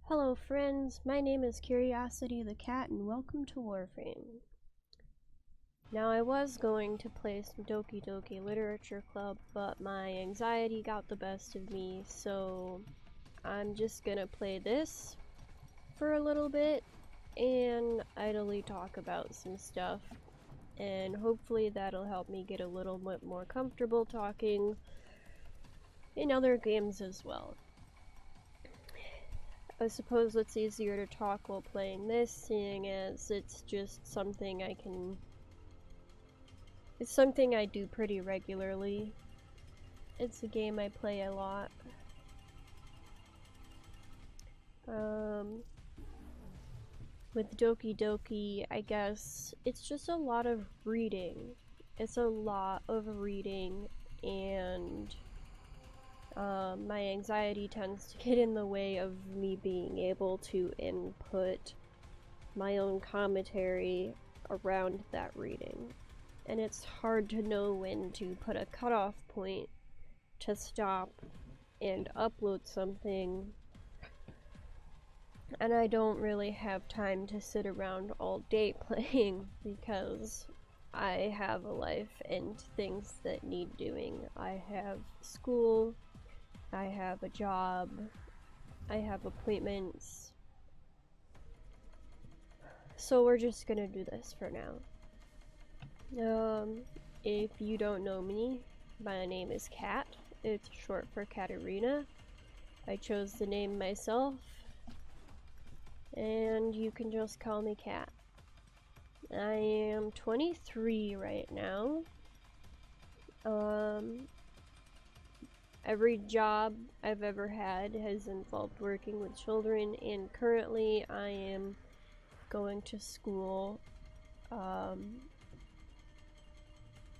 Hello friends, my name is CuriosityTheKat and welcome to Warframe. Now I was going to play some Doki Doki Literature Club, but my anxiety got the best of me, so I'm just gonna play this for a little bit and idly talk about some stuff, and hopefully that'll help me get a little bit more comfortable talking in other games as well. I suppose it's easier to talk while playing this, seeing as it's just something it's something I do pretty regularly. It's a game I play a lot. With Doki Doki, I guess it's just a lot of reading. It's a lot of reading, and my anxiety tends to get in the way of me being able to input my own commentary around that reading. And it's hard to know when to put a cutoff point to stop and upload something. And I don't really have time to sit around all day playing because I have a life and things that need doing. I have school, I have a job, I have appointments. So we're just gonna do this for now. If you don't know me, my name is Kat. It's short for Katarina. I chose the name myself, and you can just call me Kat. I am 23 right now. Every job I've ever had has involved working with children, and currently I am going to school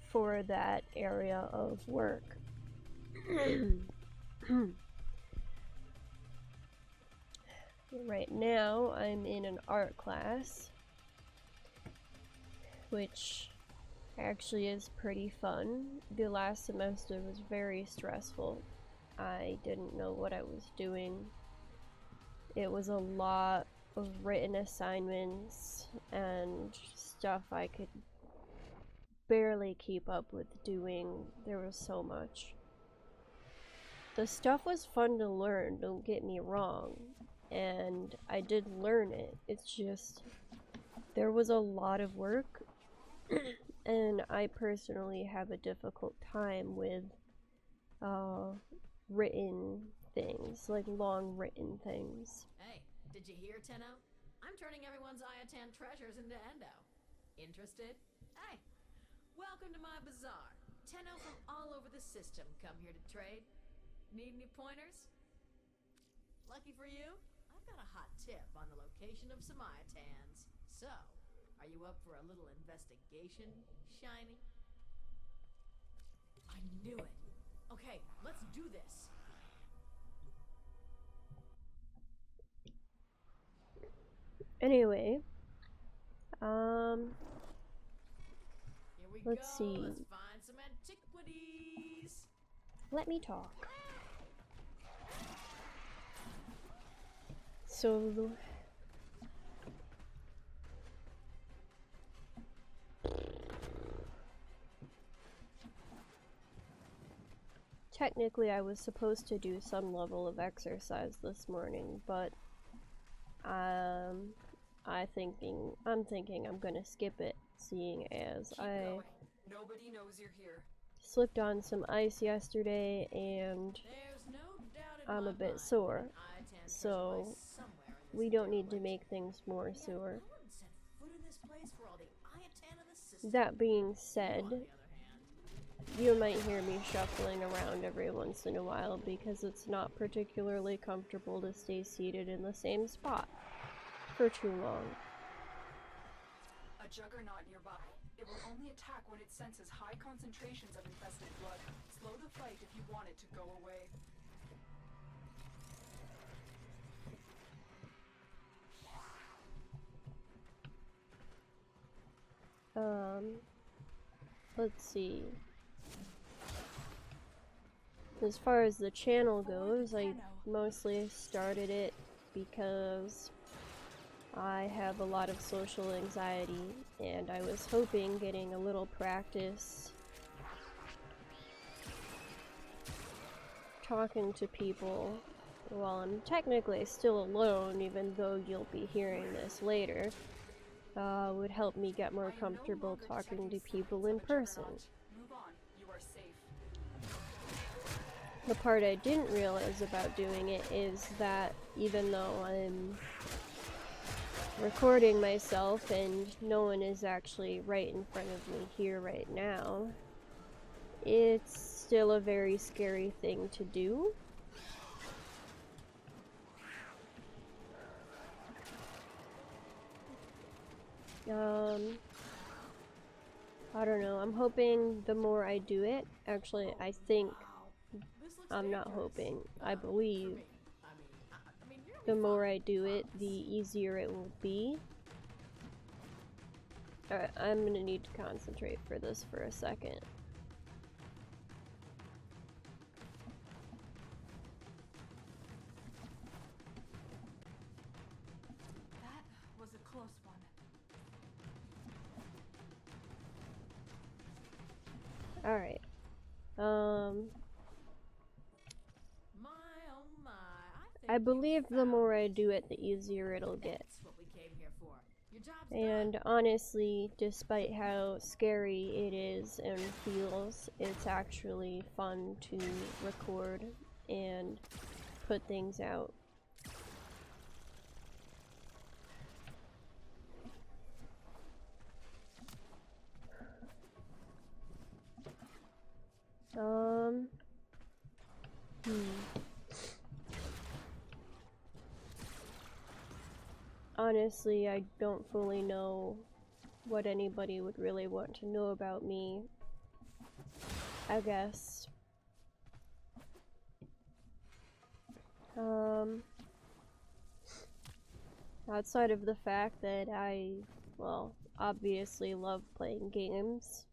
for that area of work. Right now I'm in an art class, which actually is pretty fun. The last semester was very stressful. I didn't know what I was doing. It was a lot of written assignments and stuff I could barely keep up with doing. There was so much. The stuff was fun to learn, don't get me wrong, and I did learn it. It's just there was a lot of work and I personally have a difficult time with written things, like long written things. Hey, did you hear, Tenno? I'm turning everyone's Ayatan treasures into endo. Interested? Hey, welcome to my bazaar. Tenno from all over the system come here to trade. Need any pointers? Lucky for you, I've got a hot tip on the location of some Ayatans. So, are you up for a little investigation, Shiny? I knew it. Okay, let's do this. Anyway, Here we let's go. see. Let's find some antiquities. Let me talk. So technically I was supposed to do some level of exercise this morning, but I'm thinking I'm gonna skip it, seeing as Nobody knows you're here. Slipped on some ice yesterday and I'm a bit sore, so we don't need to make things more sore. That being said, you might hear me shuffling around every once in a while because it's not particularly comfortable to stay seated in the same spot for too long. A juggernaut nearby. It will only attack when it senses high concentrations of infested blood. Slow the fight if you want it to go away. Let's see. As far as the channel goes, I mostly started it because I have a lot of social anxiety, and I was hoping getting a little practice talking to people while I'm technically still alone, even though you'll be hearing this later, would help me get more comfortable talking to people in person. Move on. You are safe. The part I didn't realize about doing it is that even though I'm recording myself and no one is actually right in front of me here right now, it's still a very scary thing to do. I don't know, I'm hoping the more I do it, actually I think, I'm not hoping, I believe, the more I do it, the easier it will be. Alright, I'm gonna need to concentrate for this for a second. That was a close one. Alright. My oh my, I believe the more I do it, the easier it'll get. That's what we came here for. Your job's And done. honestly, despite how scary it is and feels, it's actually fun to record and put things out. Honestly, I don't fully know what anybody would really want to know about me, I guess. Outside of the fact that I, well, obviously love playing games.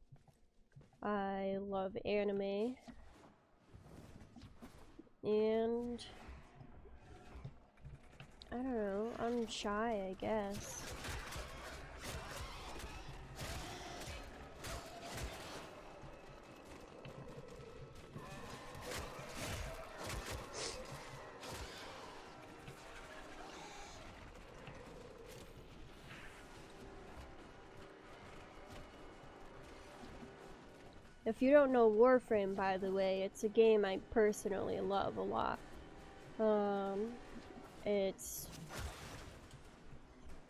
I love anime. And I don't know, I'm shy, I guess. If you don't know Warframe, by the way, it's a game I personally love a lot. It's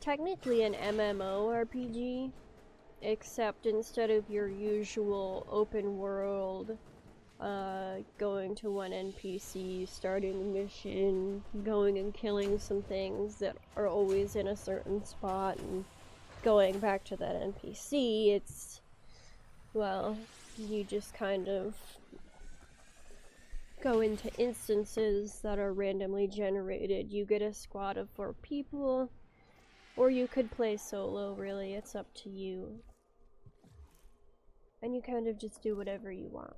technically an MMORPG, except instead of your usual open world, going to one NPC, starting a mission, going and killing some things that are always in a certain spot, and going back to that NPC, it's, well, you just kind of go into instances that are randomly generated. You get a squad of 4 people, or you could play solo, really, it's up to you. And you kind of just do whatever you want.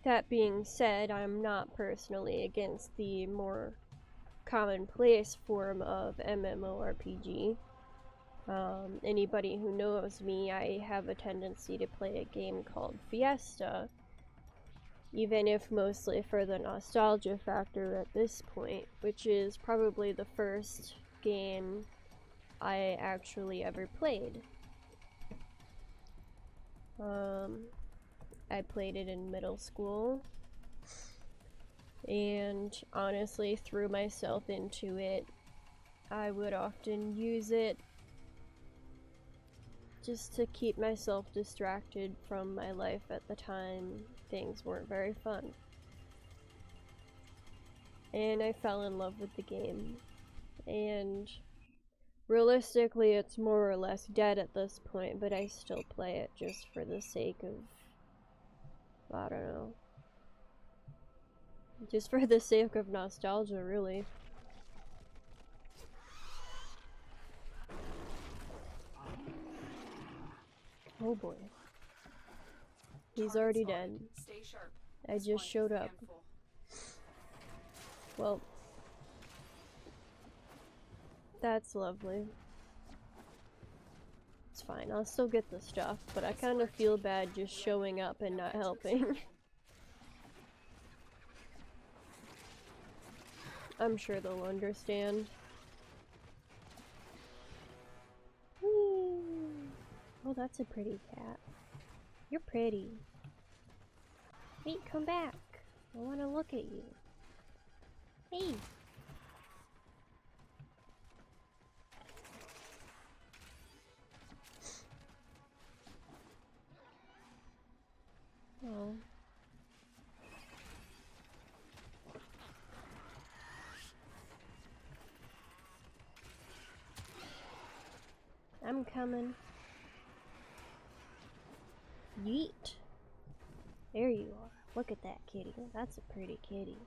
That being said, I'm not personally against the more commonplace form of MMORPG. Anybody who knows me, I have a tendency to play a game called Fiesta, even if mostly for the nostalgia factor at this point, which is probably the first game I actually ever played. I played it in middle school, and honestly threw myself into it. I would often use it just to keep myself distracted from my life at the time. Things weren't very fun. And I fell in love with the game. And realistically, it's more or less dead at this point, but I still play it just for the sake of, I don't know, just for the sake of nostalgia, really. Oh boy. He's Target already spotted. dead. Stay sharp. I This just one is showed a up. handful. Well, that's lovely. It's fine, I'll still get the stuff, but I kind of feel bad just showing up and not helping. I'm sure they'll understand. Whee! Oh, that's a pretty cat. You're pretty. Wait, come back. I want to look at you. Hey! Oh. I'm coming. Yeet. There you are. Look at that kitty. That's a pretty kitty.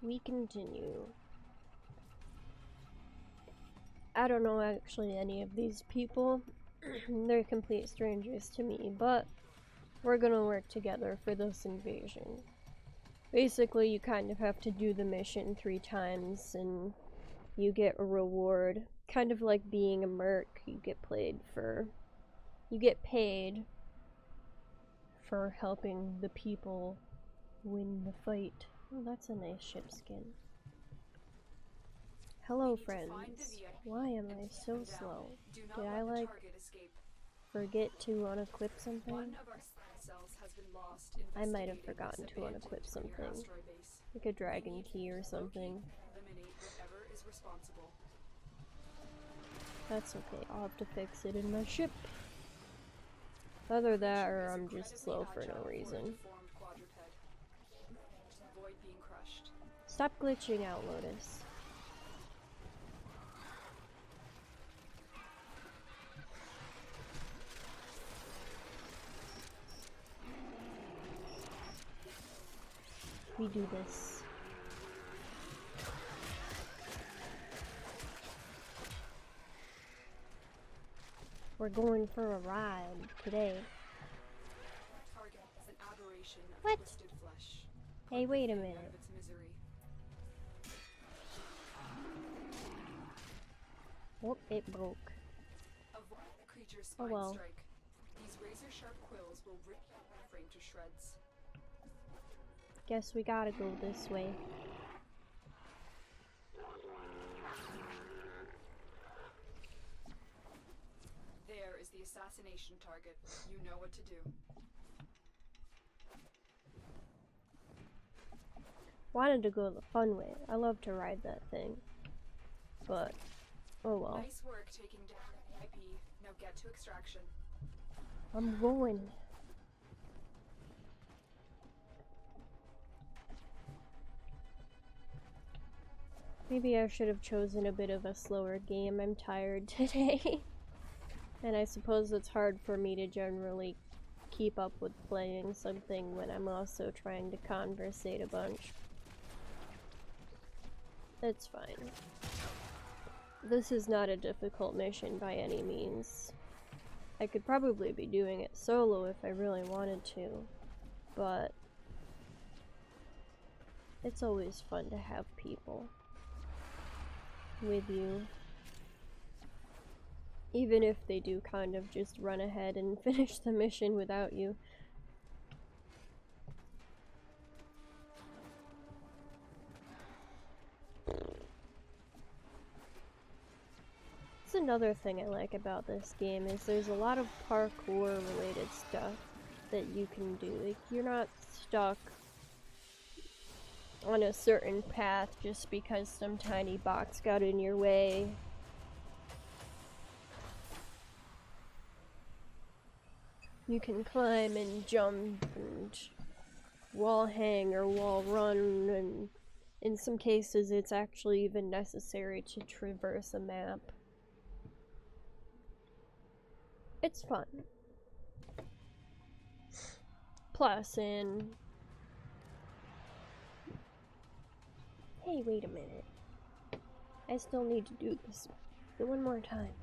We continue. I don't know actually any of these people. They're complete strangers to me, but we're gonna work together for this invasion. Basically, you kind of have to do the mission 3 times and you get a reward. Kind of like being a merc, you get paid for helping the people win the fight. Oh, that's a nice ship skin. Hello, friends. Why am I so slow? Did I, like, forget to unequip something? I might have forgotten to unequip something. Like a dragon key or something. That's okay, I'll have to fix it in my ship. Either that or I'm just slow for no reason. Stop glitching out, Lotus. We do this. We're going for a ride today. What? Hey, wait a minute. Oh, it broke. Oh well. These razor-sharp quills will rip Warframe to shreds. Guess we gotta go this way. There is the assassination target. You know what to do. Wanted to go the fun way. I love to ride that thing. But, oh well. Nice work taking down the IP. Now get to extraction. I'm going. Maybe I should have chosen a bit of a slower game. I'm tired today. And I suppose it's hard for me to generally keep up with playing something when I'm also trying to conversate a bunch. It's fine. This is not a difficult mission by any means. I could probably be doing it solo if I really wanted to, but it's always fun to have people with you. Even if they do kind of just run ahead and finish the mission without you. That's another thing I like about this game, is there's a lot of parkour related stuff that you can do. Like, you're not stuck on a certain path just because some tiny box got in your way. You can climb and jump and wall hang or wall run, and in some cases it's actually even necessary to traverse a map. It's fun. Plus, hey, wait a minute. I still need to do this one more time.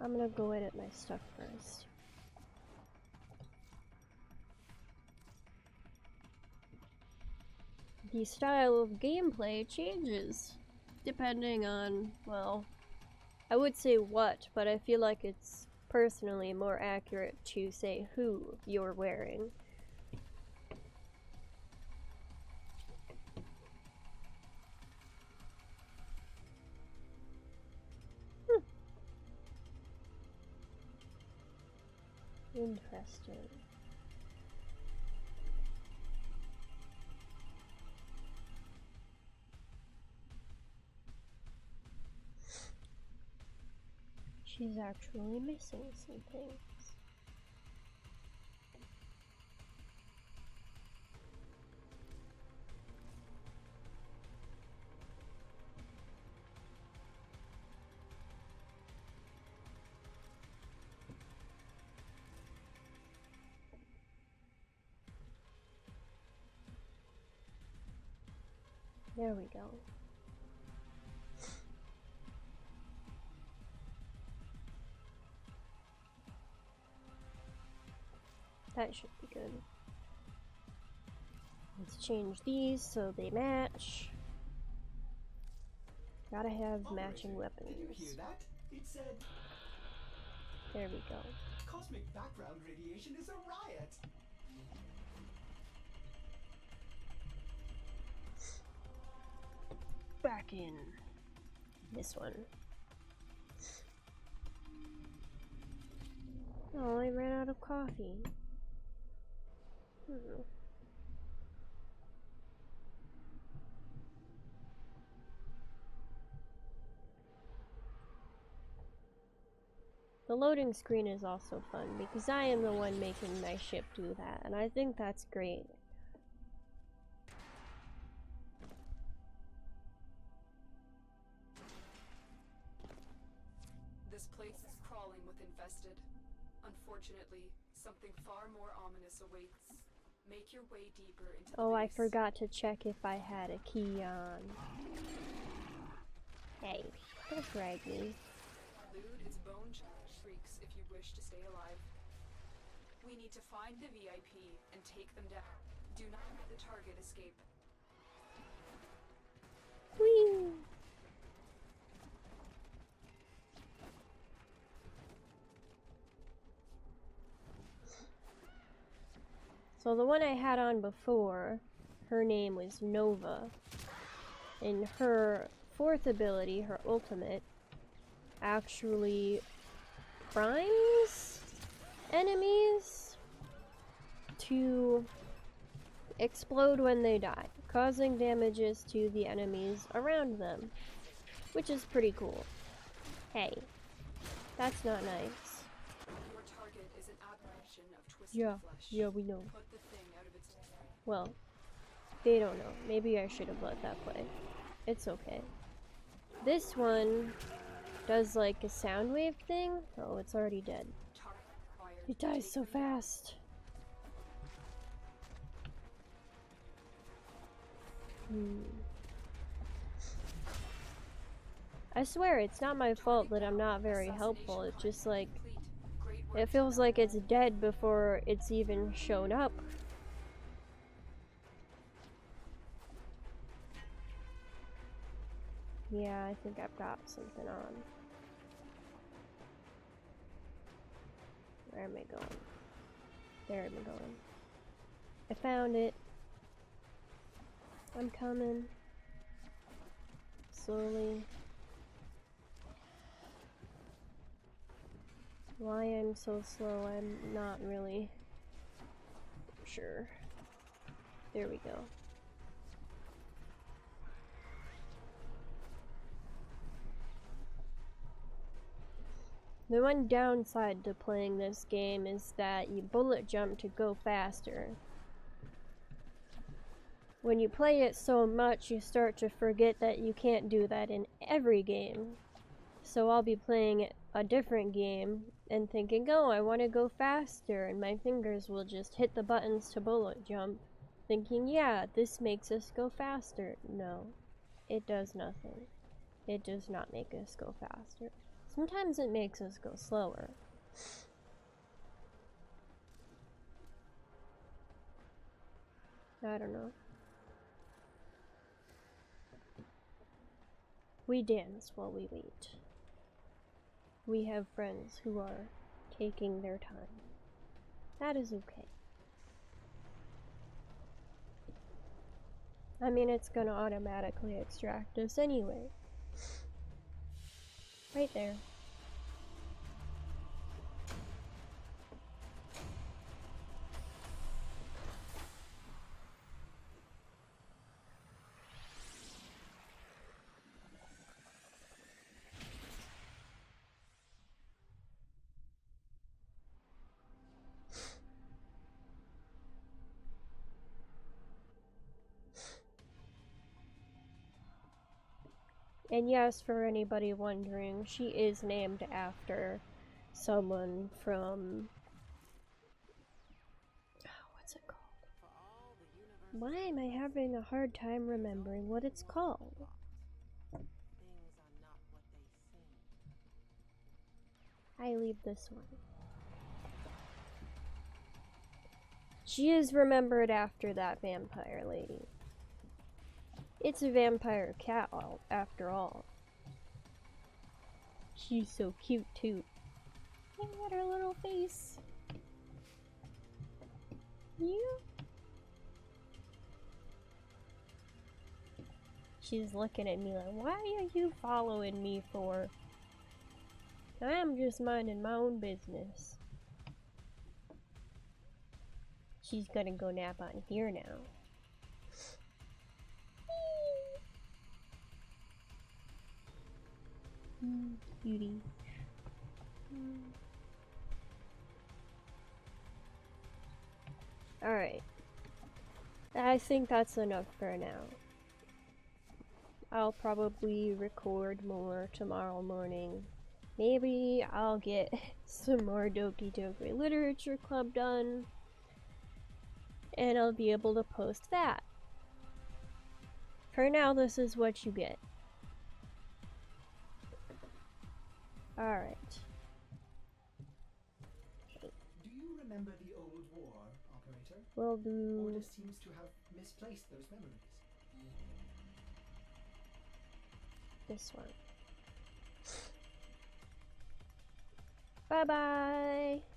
I'm gonna go edit my stuff first. The style of gameplay changes depending on, well, I would say what, but I feel like it's personally more accurate to say who you're wearing. Interesting. She's actually missing some things. There we go. That should be good. Let's change these so they match. Gotta have matching weapons. Did you hear that? It said... There we go. Cosmic background radiation is a riot! Back in this one. Oh, I ran out of coffee. The loading screen is also fun because I am the one making my ship do that, and I think that's great. This place is crawling with infested. Unfortunately, something far more ominous awaits. Make your way deeper into the Oh, I base. forgot to check if I had a key on. Hey, don't drag me. Lewd its bone shrieks if you wish to stay alive. We need to find the VIP and take them down. Do not let the target escape. Whee! So the one I had on before, her name was Nova, and her fourth ability, her ultimate, actually primes enemies to explode when they die, causing damages to the enemies around them, which is pretty cool. Hey, that's not nice. Your target is an aberration of twisted flesh. Yeah, we know. Put the thing out of its misery. Well, they don't know. Maybe I should have let that play. It's okay. This one does like a sound wave thing. Oh, it's already dead. Target acquired. It dies Take so them down. fast. I swear, it's not my fault that I'm not very helpful. It's just like, it feels like it's dead before it's even shown up. Yeah, I think I've got something on. Where am I going? There I'm going. I found it. I'm coming. Slowly. Why I'm so slow, I'm not really sure. There we go. The one downside to playing this game is that you bullet jump to go faster. When you play it so much, you start to forget that you can't do that in every game. So I'll be playing a different game and thinking, oh, I want to go faster, and my fingers will just hit the buttons to bullet jump, thinking, yeah, this makes us go faster. No, it does nothing. It does not make us go faster. Sometimes it makes us go slower. I don't know. We dance while we wait. We have friends who are taking their time. That is okay. I mean, it's gonna automatically extract us anyway. Right there. And yes, for anybody wondering, she is named after someone from... what's it called? Why am I having a hard time remembering what it's called? I leave this one. She is remembered after that vampire lady. It's a vampire cat, after all. She's so cute, too. Look at her little face. Yeah. She's looking at me like, why are you following me for? I'm just minding my own business. She's gonna go nap on here now. Cutie. Alright. I think that's enough for now. I'll probably record more tomorrow morning. Maybe I'll get some more Doki Doki Literature Club done. And I'll be able to post that. For now, this is what you get. Alright. Do you remember the old war, operator? We'll do Order seems to have misplaced those memories. this one. Bye-bye!